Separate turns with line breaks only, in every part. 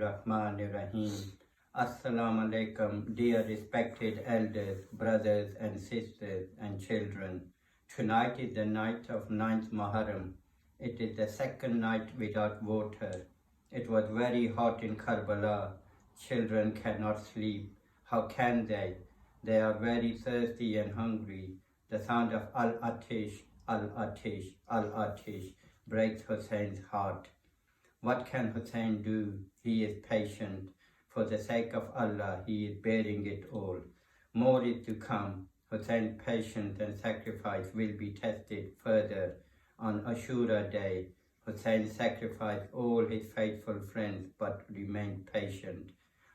Rahim. Assalamu alaikum, dear respected elders, brothers and sisters and children. Tonight is the night of 9th Muharram. It is the second night without water. It was very hot in Karbala. Children cannot sleep. How can they? They are very thirsty and hungry. The sound of Al-Atish, Al-Atish, Al-Atish breaks Hussein's heart. What can Hussein do? He is patient. For the sake of Allah, he is bearing it all. More is to come. Hussein's patience and sacrifice will be tested further. On Ashura day, Hussein sacrificed all his faithful friends but remained patient.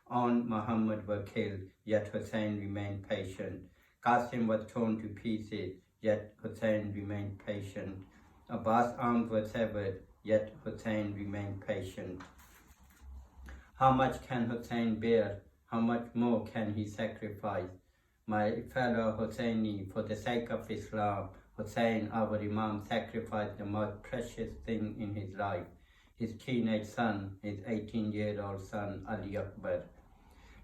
On Muhammad were killed, yet Hussein remained patient. Qasim was torn to pieces, yet Hussein remained patient. Abbas' arms were severed, yet Hussein remained patient. How much can Hussein bear? How much more can he sacrifice? My fellow Husseini, for the sake of Islam, Hussein, our Imam, sacrificed the most precious thing in his life, his teenage son, his 18-year-old son, Ali Akbar.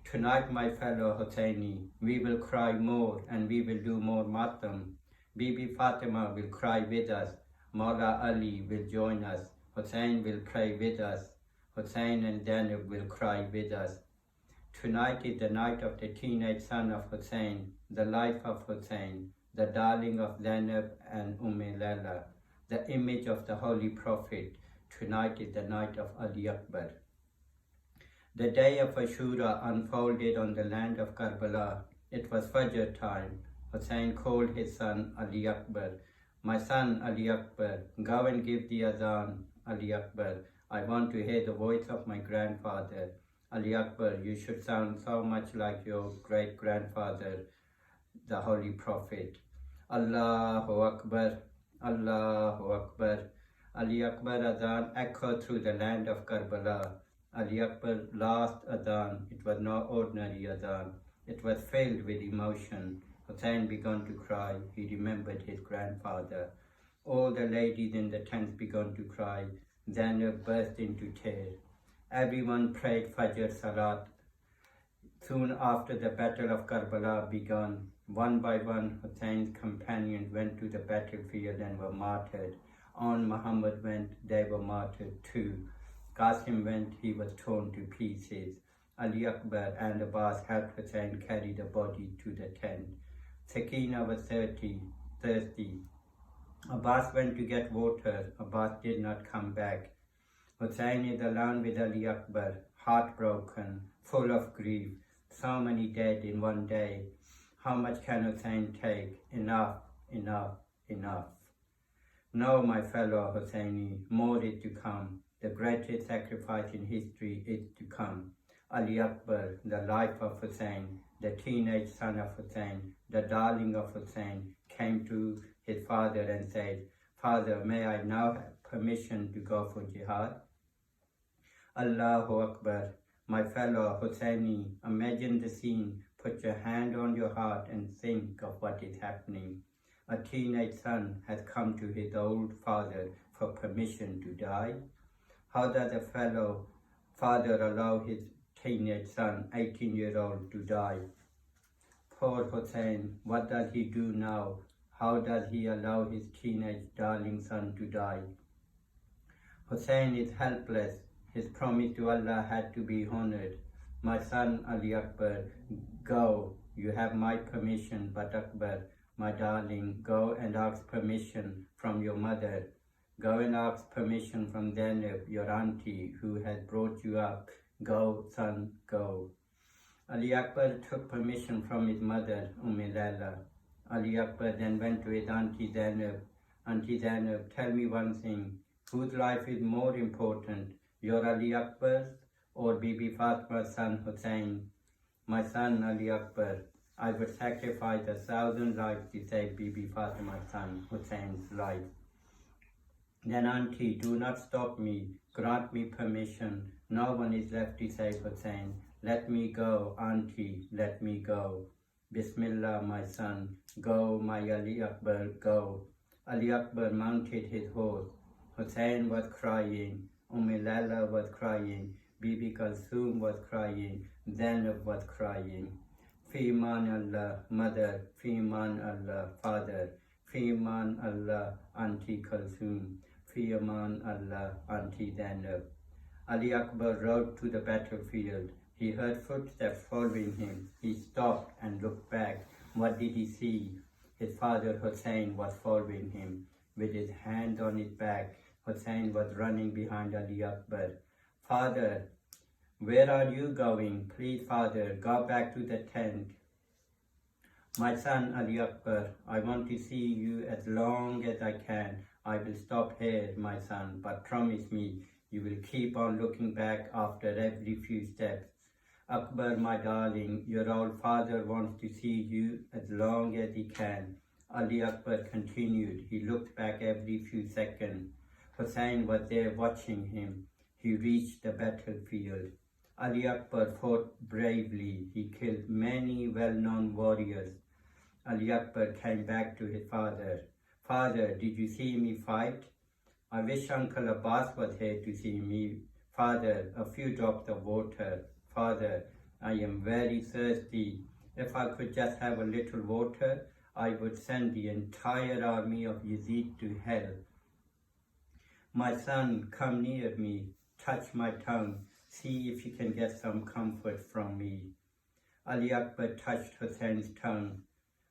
Tonight, my fellow Husseini, we will cry more and we will do more matam. Bibi Fatima will cry with us. Mawla Ali will join us. Hussein will pray with us. Hussein and Zainab will cry with us. Tonight is the night of the teenage son of Hussein, the life of Hussein, the darling of Zainab and Layla, the image of the Holy Prophet. Tonight is the night of Ali Akbar. The day of Ashura unfolded on the land of Karbala. It was Fajr time. Hussein called his son Ali Akbar. My son Ali Akbar, go and give the adhan. Ali Akbar, I want to hear the voice of my grandfather. Ali Akbar, you should sound so much like your great-grandfather, the Holy Prophet. Allahu Akbar, Allahu Akbar. Ali Akbar adhan echoed through the land of Karbala. Ali Akbar's last adhan, it was no ordinary adhan. It was filled with emotion. Hussein began to cry. He remembered his grandfather. All the ladies in the tents began to cry. Zainab burst into tears. Everyone prayed Fajr Salat. Soon after the battle of Karbala began, one by one Hussein's companions went to the battlefield and were martyred. On Muhammad went, they were martyred too. Qasim went, he was torn to pieces. Ali Akbar and Abbas helped Hussein carry the body to the tent. Sakina was thirsty. Abbas went to get water. Abbas did not come back. Hussein is alone with Ali Akbar, heartbroken, full of grief. So many dead in one day. How much can Hussein take? Enough, enough, enough. No, my fellow Husseini, more is to come. The greatest sacrifice in history is to come. Ali Akbar, the life of Hussein, the teenage son of Hussein, the darling of Hussein, came to his father and said, Father, may I now have permission to go for jihad? Allahu Akbar. My fellow Husseini, imagine the scene. Put your hand on your heart and think of what is happening. A teenage son has come to his old father for permission to die. How does a fellow father allow his teenage son, 18-year-old, to die? Poor Hussein, what does he do now? How does he allow his teenage darling son to die? Hussein is helpless. His promise to Allah had to be honored. My son Ali Akbar, go. You have my permission, but Akbar, my darling, go and ask permission from your mother. Go and ask permission from Zainab, your auntie, who has brought you up. Go, son, go. Ali Akbar took permission from his mother, Layla. Ali Akbar then went to his auntie Zainab. Auntie Zainab, tell me one thing. Whose life is more important, your Ali Akbar's or Bibi Fatma's son Hussein? My son Ali Akbar, I would sacrifice 1,000 lives to save Bibi Fatma's son Hussein's life. Then auntie, do not stop me. Grant me permission. No one is left to save Hussein. Let me go, auntie, let me go. Bismillah, my son. Go, my Ali Akbar, go. Ali Akbar mounted his horse. Hussein was crying. Layla was crying. Bibi Kalsoom was crying, Zainab was crying. Fiman Allah, mother, Fiman Allah, father, Fiman Allah, Auntie Kalsoom, Fiman Allah, Auntie Zainab. Ali Akbar rode to the battlefield. He heard footsteps following him. He stopped and looked back. What did he see? His father Hussein was following him. With his hand on his back, Hussein was running behind Ali Akbar. Father, where are you going? Please, father, go back to the tent. My son Ali Akbar, I want to see you as long as I can. I will stop here, my son, but promise me you will keep on looking back after every few steps. Akbar, my darling, your old father wants to see you as long as he can. Ali Akbar continued. He looked back every few seconds. Hussein was there watching him. He reached the battlefield. Ali Akbar fought bravely. He killed many well-known warriors. Ali Akbar came back to his father. Father, did you see me fight? I wish Uncle Abbas was here to see me. Father, a few drops of water. Father, I am very thirsty. If I could just have a little water, I would send the entire army of Yazid to hell. My son, come near me, touch my tongue, see if you can get some comfort from me. Ali Akbar touched Hussein's tongue.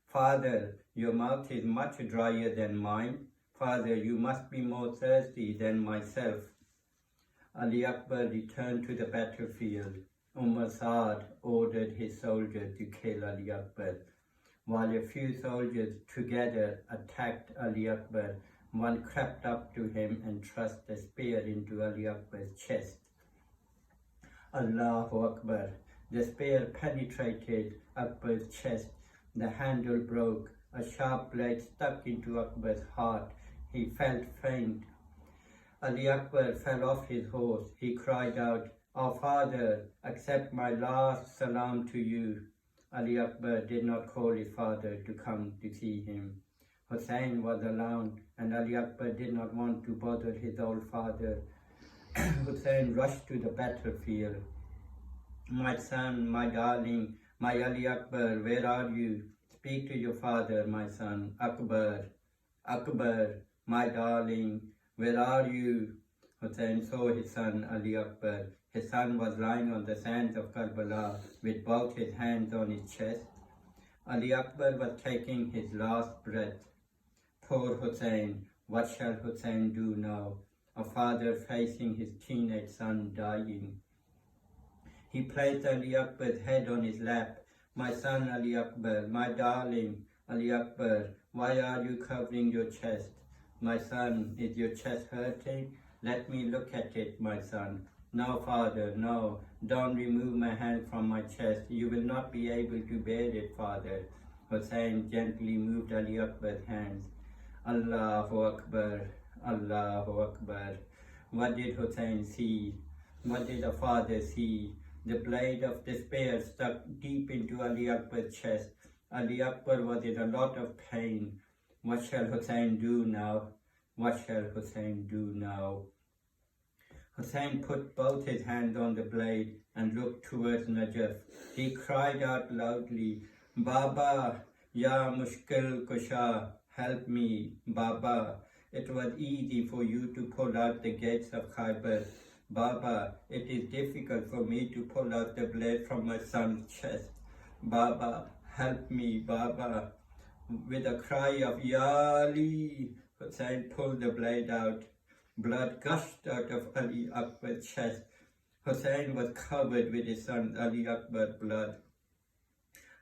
Father, your mouth is much drier than mine. Father, you must be more thirsty than myself. Ali Akbar returned to the battlefield. Saad ordered his soldiers to kill Ali Akbar. While a few soldiers together attacked Ali Akbar, one crept up to him and thrust a spear into Ali Akbar's chest. Allahu Akbar. The spear penetrated Akbar's chest. The handle broke. A sharp blade stuck into Akbar's heart. He felt faint. Ali Akbar fell off his horse. He cried out, "Our father, accept my last salam to you." Ali Akbar did not call his father to come to see him. Hussein was alone and Ali Akbar did not want to bother his old father. Hussein rushed to the battlefield. My son, my darling, my Ali Akbar, where are you? Speak to your father, my son. Akbar, Akbar, my darling, where are you? Hussein saw his son Ali Akbar. His son was lying on the sands of Karbala with both his hands on his chest. Ali Akbar was taking his last breath. Poor Hussein, what shall Hussein do now? A father facing his teenage son dying. He placed Ali Akbar's head on his lap. My son Ali Akbar, my darling Ali Akbar, why are you covering your chest? My son, is your chest hurting? Let me look at it, my son. No, father, no, don't remove my hand from my chest. You will not be able to bear it, father. Hussein gently moved Ali Akbar's hands. Allahu Akbar, Allahu Akbar. What did Hussein see? What did the father see? The blade of despair stuck deep into Ali Akbar's chest. Ali Akbar was in a lot of pain. What shall Hussein do now? What shall Hussein do now? Hussein put both his hands on the blade and looked towards Najaf. He cried out loudly, "Baba, Ya Mushkil Kusha, help me, Baba. It was easy for you to pull out the gates of Khyber. Baba, it is difficult for me to pull out the blade from my son's chest. Baba, help me, Baba." With a cry of Ya Ali, Hussein pulled the blade out. Blood gushed out of Ali Akbar's chest. Hussein was covered with his son Ali Akbar's blood.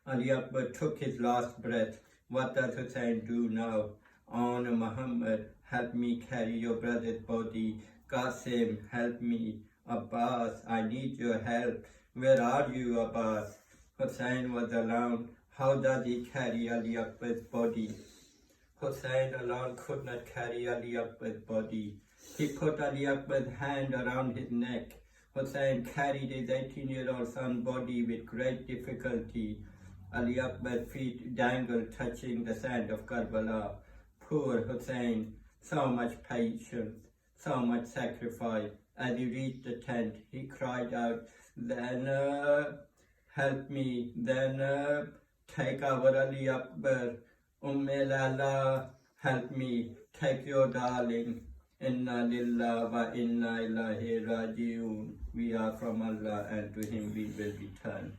Ali Akbar took his last breath. What does Hussein do now? Honor Muhammad, help me carry your brother's body. Qasim, help me. Abbas, I need your help. Where are you, Abbas? Hussein was alone. How does he carry Ali Akbar's body? Hussein alone could not carry Ali Akbar's body. He put Ali Akbar's hand around his neck. Hussein carried his 18-year-old son's body with great difficulty. Ali Akbar's feet dangled, touching the sand of Karbala. Poor Hussein, so much patience, so much sacrifice, As he reached the tent, he cried out, then help me, then take our Ali Akbar, Lala, help me, take your darling. Inna lillah wa inna ilahi raji'un. We are from Allah and to Him we will return.